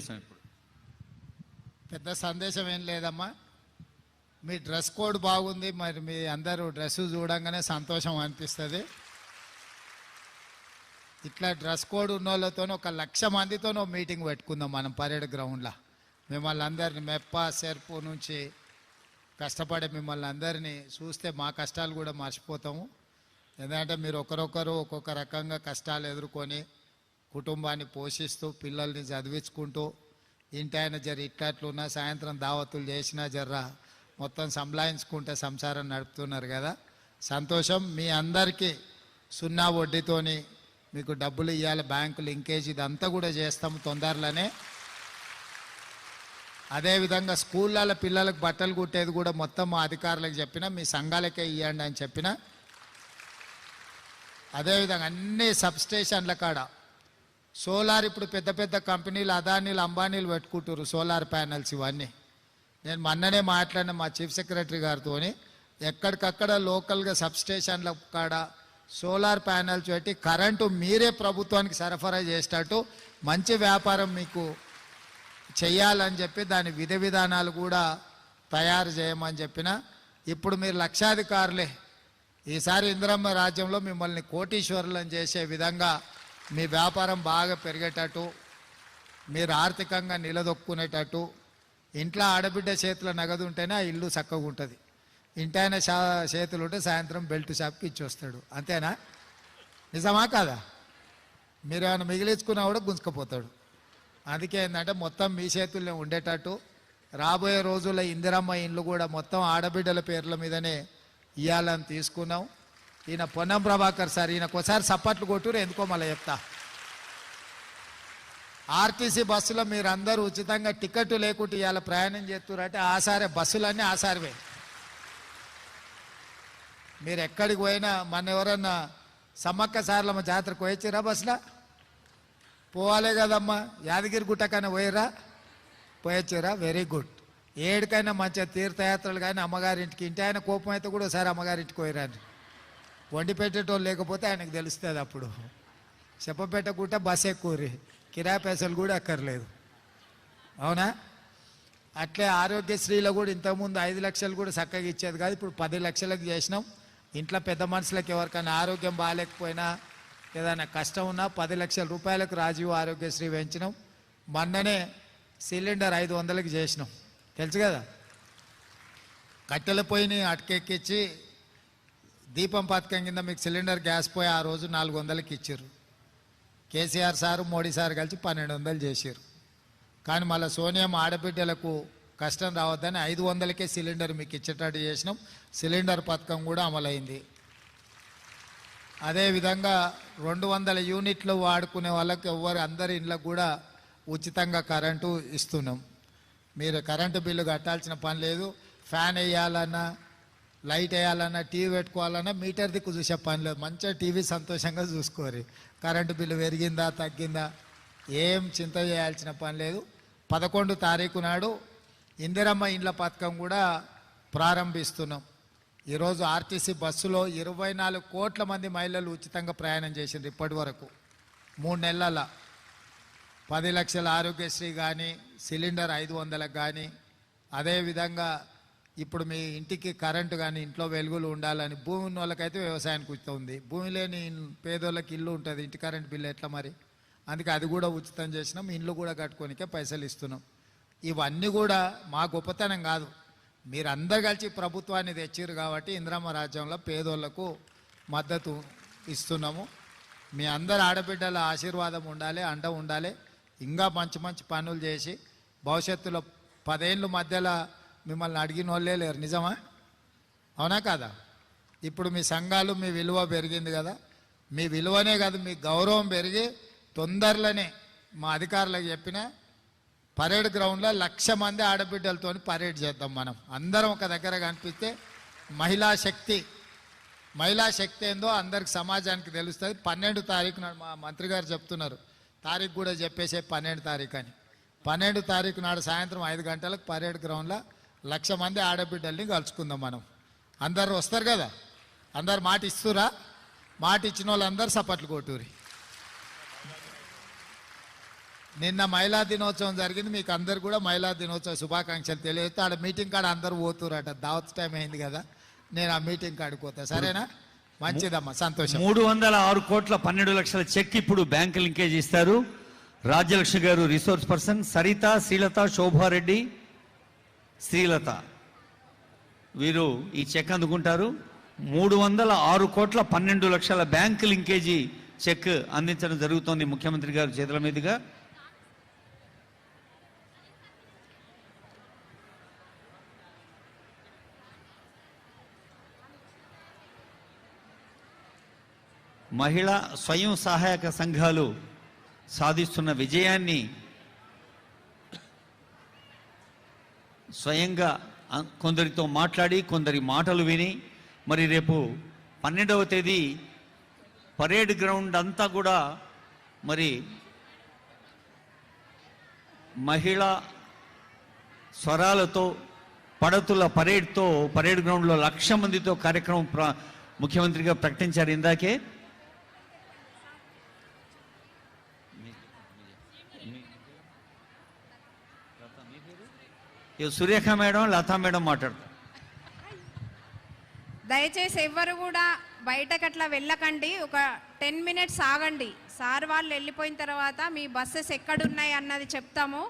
సందేశం ఇప్పుడు పెద్ద సందేశం ఏం లేదమ్మా. మీ డ్రెస్ కోడ్ బాగుంది, మరి మీ అందరూ డ్రెస్సు చూడంగానే సంతోషం అనిపిస్తుంది. ఇట్లా డ్రెస్ కోడ్ ఉన్న వాళ్ళతో 1,00,000 మందితో మీటింగ్ పెట్టుకుందాం మనం పరేడ్ గ్రౌండ్లో. మిమ్మల్ని అందరినీ మెప్ప సెర్పు నుంచి కష్టపడే మిమ్మల్ని అందరినీ చూస్తే మా కష్టాలు కూడా మర్చిపోతాము. ఎందుకంటే మీరు ఒకరొకరు ఒక్కొక్క రకంగా కష్టాలు ఎదుర్కొని కుటుంబాన్ని పోషిస్తూ పిల్లల్ని చదివించుకుంటూ ఇంటి ఆయన జర ఇట్లట్లున్నా సాయంత్రం దావతులు చేసినా జర్రా మొత్తం సంలాయించుకుంటే సంసారం నడుపుతున్నారు కదా. సంతోషం. మీ అందరికీ 0 వడ్డీతోని మీకు డబ్బులు ఇవ్వాలి, బ్యాంకు లింకేజ్ ఇదంతా కూడా చేస్తాము తొందరలోనే. అదేవిధంగా స్కూళ్ళలో పిల్లలకు బట్టలు కుట్టేది కూడా మొత్తం మా అధికారులకు చెప్పిన, మీ సంఘాలకే ఇవ్వండి అని చెప్పిన. అదేవిధంగా అన్ని సబ్స్టేషన్ల కాడ సోలార్ ఇప్పుడు పెద్ద పెద్ద కంపెనీలు అదానీలు అంబానీలు పెట్టుకుంటారు సోలార్ ప్యానెల్స్ ఇవన్నీ. నేను మొన్ననే మాట్లాడిన మా చీఫ్ సెక్రటరీ గారితో, ఎక్కడికక్కడ లోకల్గా సబ్స్టేషన్ల కాడ సోలార్ ప్యానెల్స్ పెట్టి కరెంటు మీరే ప్రభుత్వానికి సరఫరా చేసేటట్టు మంచి వ్యాపారం మీకు చెయ్యాలని చెప్పి దాని విధి విధానాలు కూడా తయారు చేయమని చెప్పిన. ఇప్పుడు మీరు లక్షాధికారులే. ఈసారి ఇందిరమ్మ రాజ్యంలో మిమ్మల్ని కోటీశ్వరులను చేసే విధంగా మీ వ్యాపారం బాగా పెరిగేటట్టు, మీరు ఆర్థికంగా నిలదొక్కునేటట్టు, ఇంట్లో ఆడబిడ్డ చేతిలో నగదు ఉంటేనే ఆ ఇల్లు చక్కగా ఉంటుంది. ఇంటైన చేతులు ఉంటే సాయంత్రం బెల్ట్ షాప్కి ఇచ్చి వస్తాడు. అంతేనా? నిజమా కాదా? మీరు ఏమైనా మిగిలించుకున్నా కూడా గుంజుకపోతాడు. అందుకే ఏంటంటే మొత్తం మీ చేతుల్లో ఉండేటట్టు రాబోయే రోజుల్లో ఇందిరమ్మ ఇండ్లు కూడా మొత్తం ఆడబిడ్డల పేర్ల మీదనే ఇవ్వాలని తీసుకున్నాం. ఈయన పొన్నం ప్రభాకర్ సార్, ఈయనకోసారి సప్పట్లు కొట్టురు, ఎందుకో మళ్ళీ చెప్తా. ఆర్టీసీ బస్సులో మీరు అందరూ ఉచితంగా టికెట్ లేకుండా ఇవాళ ప్రయాణం చేస్తున్నారు. అంటే ఆసారే బస్సులన్నీ ఆసారివే. మీరు ఎక్కడికి పోయినా, మన ఎవరన్నా సమ్మక్క సార్లమ్మ జాతరకు పోయొచ్చిరా బస్సులో? పోవాలే కదమ్మా. యాదగిరి గుట్టకైనా పోయిరా? పోయొచ్చిరా? Very good. ఏడికైనా మంచిగా తీర్థయాత్రలు కానీ అమ్మగారింటికి, ఇంటి ఆయన కోపం అయితే కూడా ఒకసారి అమ్మగారింటికి పోయిరాని. వండి పెట్టేటోళ్ళు లేకపోతే ఆయనకు తెలుస్తుంది. అప్పుడు చెప్పపెట్టకుంటే బస్ ఎక్కువరి, కిరాయి పైసలు కూడా అక్కర్లేదు. అవునా? అట్లే ఆరోగ్యశ్రీలో కూడా ఇంతకుముందు 5 లక్షలు కూడా చక్కగా ఇచ్చేది కాదు, ఇప్పుడు 10 లక్షలకు చేసినాం. ఇంట్లో పెద్ద మనుషులకు ఎవరికైనా ఆరోగ్యం బాగాలేకపోయినా ఏదైనా కష్టం ఉన్నా 10 లక్షల రూపాయలకు రాజీవ్ ఆరోగ్యశ్రీ పెంచినాం. మొన్ననే సిలిండర్ 500కి చేసినాం, తెలుసు కదా. కట్టెల పొయ్యిని అటకెక్కించి దీపం పథకం కింద మీకు సిలిండర్ గ్యాస్ పోయి ఆ రోజు 400కి ఇచ్చారు. కేసీఆర్ సారు మోడీ సార్ కలిసి 1200 చేశారు. కానీ మళ్ళీ సోనియా ఆడబిడ్డలకు కష్టం రావద్దని 500కే సిలిండర్ మీకు ఇచ్చేటట్టు చేసినాం. సిలిండర్ పథకం కూడా అమలైంది. అదేవిధంగా 200 యూనిట్లు వాడుకునే వాళ్ళకి అందరి ఇళ్ళకు కూడా ఉచితంగా కరెంటు ఇస్తున్నాం. మీరు కరెంటు బిల్లు కట్టాల్సిన పని లేదు. ఫ్యాన్ వేయాలన్నా, లైట్ వేయాలన్నా, టీవీ పెట్టుకోవాలన్నా మీటర్ దిక్కు చూసే పని లేదు. మంచిగా టీవీ సంతోషంగా చూసుకోరు. కరెంటు బిల్లు పెరిగిందా తగ్గిందా ఏం చింత చేయాల్సిన పని లేదు. 11 తారీఖు నాడు ఇందిరమ్మ ఇండ్ల పథకం కూడా ప్రారంభిస్తున్నాం. ఈరోజు ఆర్టీసీ బస్సులో 24 కోట్ల మంది మహిళలు ఉచితంగా ప్రయాణం చేసిండ్రు ఇప్పటి వరకు 3 నెలల. 10 లక్షల ఆరోగ్యశ్రీ కానీ, సిలిండర్ 500లకు కానీ, అదేవిధంగా ఇప్పుడు మీ ఇంటికి కరెంటు కానీ ఇంట్లో వెలుగులు ఉండాలని, భూమి ఉన్న వాళ్ళకైతే వ్యవసాయానికి ఉచితం ఉంది. భూమి లేని పేదోళ్ళకి ఇల్లు ఉంటుంది, ఇంటి కరెంటు బిల్లు ఎట్లా మరి? అందుకే అది కూడా ఉచితం చేసినాం. ఇండ్లు కూడా కట్టుకోనికే పైసలు ఇస్తున్నాం. ఇవన్నీ కూడా మా గొప్పతనం కాదు, మీరందరు కలిసి ప్రభుత్వాన్ని తెచ్చిరు కాబట్టి ఇందిరమ్మ రాజ్యంలో పేదోళ్లకు మద్దతు ఇస్తున్నాము. మీ అందరు ఆడబిడ్డల ఆశీర్వాదం ఉండాలి, అండ ఉండాలి. ఇంకా మంచి మంచి పనులు చేసి భవిష్యత్తులో 10 ఏళ్ళ మధ్యలో మిమ్మల్ని అడిగిన వాళ్ళే లేరు. నిజమా? అవునా కాదా? ఇప్పుడు మీ సంఘాలు, మీ విలువ పెరిగింది కదా. మీ విలువనే కాదు, మీ గౌరవం పెరిగి తొందరలోనే మా అధికారులకు చెప్పిన పరేడ్ గ్రౌండ్లో 1,00,000 మంది ఆడబిడ్డలతో పరేడ్ చేద్దాం. మనం అందరం ఒక దగ్గర కనిపిస్తే మహిళా శక్తి ఏందో అందరికి సమాజానికి తెలుస్తుంది. 12 తారీఖు నాడు మా మంత్రి గారు చెప్తున్నారు, తారీఖు కూడా చెప్పేసే 12 తారీఖు అని. 12 తారీఖు నాడు సాయంత్రం 5 గంటలకు పరేడ్ గ్రౌండ్లో 1,00,000 మంది ఆడబిడ్డల్ని కలుసుకుందాం మనం. అందరు వస్తారు కదా? అందరు మాట ఇస్తురా? మాట ఇచ్చిన వాళ్ళందరూ సపట్లు కొట్టూరి. నిన్న మహిళా దినోత్సవం జరిగింది, మీకు అందరు కూడా మహిళా దినోత్సవ శుభాకాంక్షలు తెలియజేస్తే ఆడ మీటింగ్ కాడ అందరు పోతురట, దావత్ టైం అయింది కదా, నేను ఆ మీటింగ్ కాడికి పోతా. సరేనా? మంచిదమ్మా, సంతోషం. 306 కోట్ల 12 లక్షల చెక్ ఇప్పుడు బ్యాంకు లింకేజ్ ఇస్తారు. రాజ్యలక్ష్మి గారు రిసోర్స్ పర్సన్, సరిత, శ్రీలత, శోభారెడ్డి, శ్రీలత వీరు ఈ చెక్ అందుకుంటారు. 306 కోట్ల 12 లక్షల బ్యాంకు లింకేజీ చెక్ అందించడం జరుగుతోంది ముఖ్యమంత్రి గారు చేతుల మీదుగా. మహిళా స్వయం సహాయక సంఘాలు సాధిస్తున్న విజయాన్ని స్వయంగా కొందరితో మాట్లాడి కొందరి మాటలు విని మరి రేపు 12వ తేదీ పరేడ్ గ్రౌండ్ అంతా కూడా మరి మహిళా స్వరాలతో పడతుల పరేడ్తో పరేడ్ గ్రౌండ్లో 1,00,000 మందితో కార్యక్రమం ముఖ్యమంత్రిగా ప్రకటించారు ఇందాకే. సురేఖ మేడం, లతా మేడం మాట్లాడతారు. దయచేసి ఎవ్వరు కూడా బయటకు అట్లా వెళ్ళకండి, ఒక 10 మినిట్స్ ఆగండి. సార్ వాళ్ళు వెళ్ళిపోయిన తర్వాత మీ బస్సెస్ ఎక్కడున్నాయి అన్నది చెప్తాము.